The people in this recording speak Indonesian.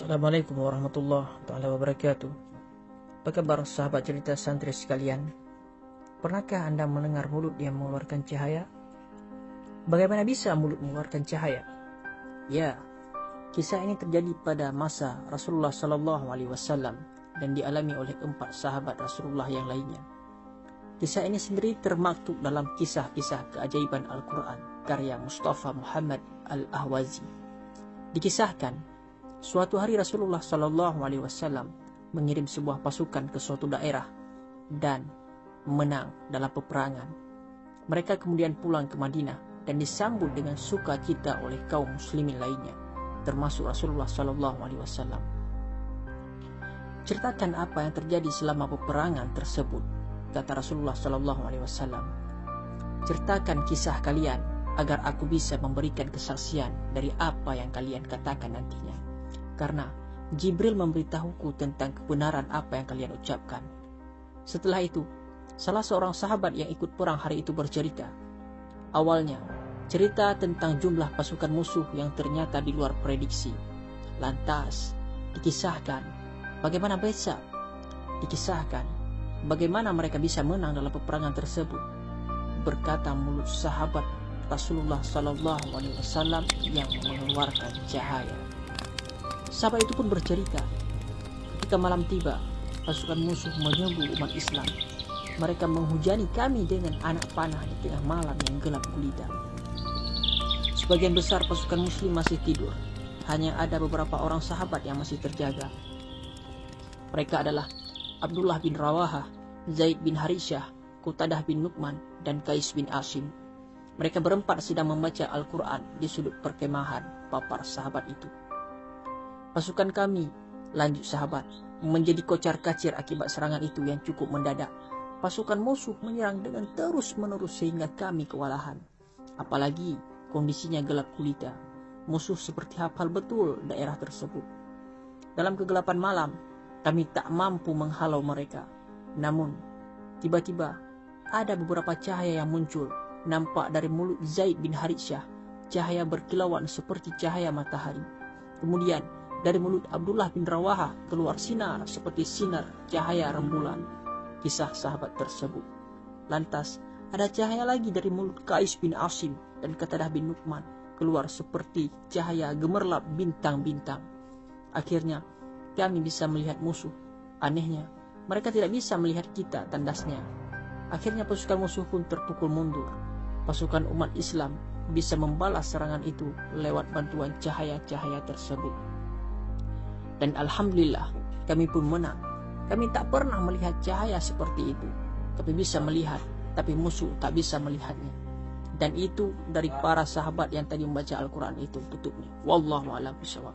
Assalamualaikum warahmatullahi taala wabarakatuh. Apa kabar sahabat cerita santri sekalian? Pernahkah Anda mendengar mulut yang mengeluarkan cahaya? Bagaimana bisa mulut mengeluarkan cahaya? Ya, kisah ini terjadi pada masa Rasulullah Sallallahu Alaihi Wasallam dan dialami oleh 4 sahabat Rasulullah yang lainnya. Kisah ini sendiri termaktub dalam kisah-kisah keajaiban Al-Quran karya Mustafa Muhammad Al-Ahwazi. Dikisahkan, suatu hari Rasulullah Sallallahu Alaihi Wasallam mengirim sebuah pasukan ke suatu daerah dan menang dalam peperangan. Mereka kemudian pulang ke Madinah dan disambut dengan sukacita oleh kaum muslimin lainnya, termasuk Rasulullah Sallallahu Alaihi Wasallam. Ceritakan apa yang terjadi selama peperangan tersebut, kata Rasulullah Sallallahu Alaihi Wasallam. Ceritakan kisah kalian agar aku bisa memberikan kesaksian dari apa yang kalian katakan nantinya. Karena Jibril memberitahuku tentang kebenaran apa yang kalian ucapkan. Setelah itu, salah seorang sahabat yang ikut perang hari itu bercerita. Awalnya, cerita tentang jumlah pasukan musuh yang ternyata di luar prediksi. Lantas, dikisahkan bagaimana besok. Dikisahkan bagaimana mereka bisa menang dalam peperangan tersebut. Berkata mulut sahabat Rasulullah Sallallahu Alaihi Wasallam yang mengeluarkan cahaya. Sahabat itu pun bercerita, ketika malam tiba, pasukan musuh menyerbu umat Islam. Mereka menghujani kami dengan anak panah di tengah malam yang gelap gulita. Sebagian besar pasukan muslim masih tidur. Hanya ada beberapa orang sahabat yang masih terjaga. Mereka adalah Abdullah bin Rawaha, Zaid bin Harithah, Qutadah bin Nu'man, dan Qais bin Asim. Mereka berempat sedang membaca Al-Quran di sudut perkemahan papar sahabat itu. Pasukan kami, lanjut sahabat, menjadi kocar-kacir akibat serangan itu yang cukup mendadak. Pasukan musuh menyerang dengan terus-menerus sehingga kami kewalahan. Apalagi kondisinya gelap gulita. Musuh seperti hafal betul daerah tersebut. Dalam kegelapan malam, kami tak mampu menghalau mereka. Namun, tiba-tiba ada beberapa cahaya yang muncul, nampak dari mulut Zaid bin Harithah. Cahaya berkilauan seperti cahaya matahari. Kemudian, dari mulut Abdullah bin Rawaha keluar sinar seperti sinar cahaya rembulan. Kisah sahabat tersebut. Lantas ada cahaya lagi dari mulut Qais bin Asim dan Qatadah bin Nu'man, keluar seperti cahaya gemerlap bintang-bintang. Akhirnya kami bisa melihat musuh. Anehnya, mereka tidak bisa melihat kita, tandasnya. Akhirnya pasukan musuh pun terpukul mundur. Pasukan umat Islam bisa membalas serangan itu lewat bantuan cahaya-cahaya tersebut. Dan alhamdulillah, kami pun menang. Kami tak pernah melihat cahaya seperti itu. Kami bisa melihat, tapi musuh tak bisa melihatnya. Dan itu dari para sahabat yang tadi membaca Al-Quran itu tutupnya. Wallahu a'lam bishawab.